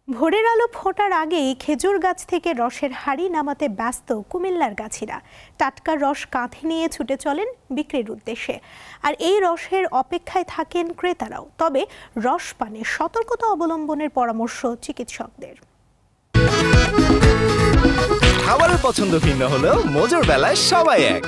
ভোরের আলো ফোটার আগেই খেজুর গাছ থেকে রসের হাড়ি নামাতে ব্যস্ত কুমিল্লার গাছিরা। টাটকা রস কাঁধে নিয়ে ছুটে চলেন বিক্রির উদ্দেশ্যে, আর এই রসের অপেক্ষায় থাকেন ক্রেতারাও। তবে রস পানে সতর্কতা অবলম্বনের পরামর্শ চিকিৎসকদের। খাবারের পছন্দ ভিন্ন হলেও মজার বেলায় সবাই এক।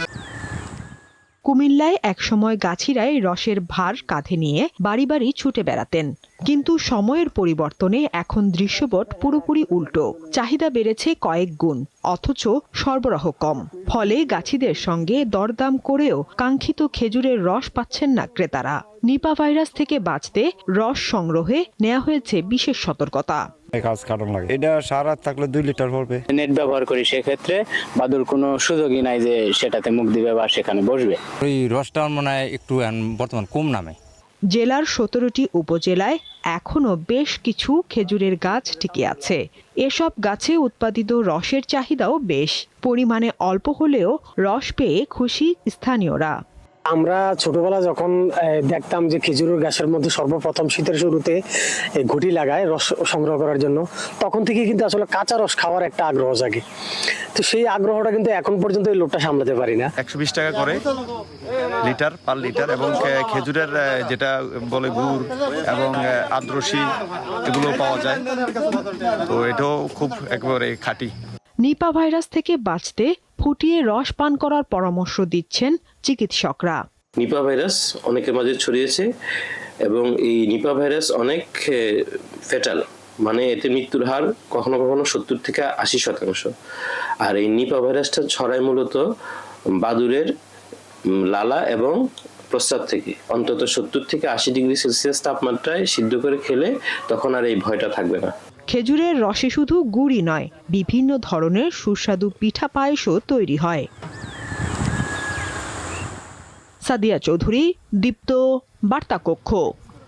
কুমিল্লায় একসময় গাছিরাই রসের ভার কাঁধে নিয়ে বাড়ি বাড়ি ছুটে বেড়াতেন, কিন্তু সময়ের পরিবর্তনে এখন দৃশ্যপট পুরোপুরি উল্টো। চাহিদা বেড়েছে কয়েক গুণ, অথচ সরবরাহ কম। ফলে গাছিদের সঙ্গে দরদাম করেও কাঙ্ক্ষিত খেজুরের রস পাচ্ছেন না ক্রেতারা। নিপা ভাইরাস থেকে বাঁচতে রস সংগ্রহে নেওয়া হয়েছে বিশেষ সতর্কতা। কাজ কারণ লাগে এটা সারা থাকলে 2 লিটার পড়বে। নেট ব্যবহার করি, সেক্ষেত্রে বাদুর কোনো সুযোগই নাই যে সেটাতে মুখ দিবে বা সেখানে বসবে। ওই রসটা মনে হয় একটু বর্তমান কম নামে। জেলার 17টি উপজেলায় এখনো বেশ কিছু খেজুরের গাছ টিকে আছে। এসব গাছে উৎপাদিত রসের চাহিদাও বেশ। পরিমাণে অল্প হলেও রস পেয়ে খুশি স্থানীয়রা। আমরা ছোটবেলা যখন দেখতাম যে খেজুরের গাছের মধ্যে সর্বপ্রথম শীতের শুরুতে ঘুঁটি লাগায় রস সংগ্রহ করার জন্য, তখন থেকে কিন্তু আসলে কাঁচা রস খাওয়ার একটা আগ্রহ জাগে। তো সেই আগ্রহটা কিন্তু এখন পর্যন্ত এই লোকটা সামলাতে পারি না। 120 টাকা করে লিটার পার লিটার, এবং খেজুরের যেটা বলে গুড় এবং আদ্রসি এগুলো পাওয়া যায়, তো এটাও খুব একেবারে খাঁটি। নিপা ভাইরাস থেকে বাঁচতে ফুটিয়ে রস পান করার পরামর্শ দিচ্ছেন চিকিৎসকরা। নিপা ভাইরাস অনেকের মাঝে ছড়িয়েছে এবং এই নিপা ভাইরাস অনেক ফেটাল, মানে এতে মৃত্যুর হার কখনো কখনো 70 থেকে 80%। আর এই নিপা ভাইরাসটা ছড়ায় মূলত বাদুরের লালা এবং প্রস্রাব থেকে। অন্তত 70 থেকে 80 ডিগ্রি সেলসিয়াস তাপমাত্রায় সিদ্ধ করে খেলে তখন আর এই ভয়টা থাকবে না। খেজুরের রসে শুধু গুড়ই নয়, বিভিন্ন ধরনের সুস্বাদু পিঠা পায়েসও তৈরি হয়। সাদিয়া চৌধুরী, দীপ্ত, বার্তা কক্ষ।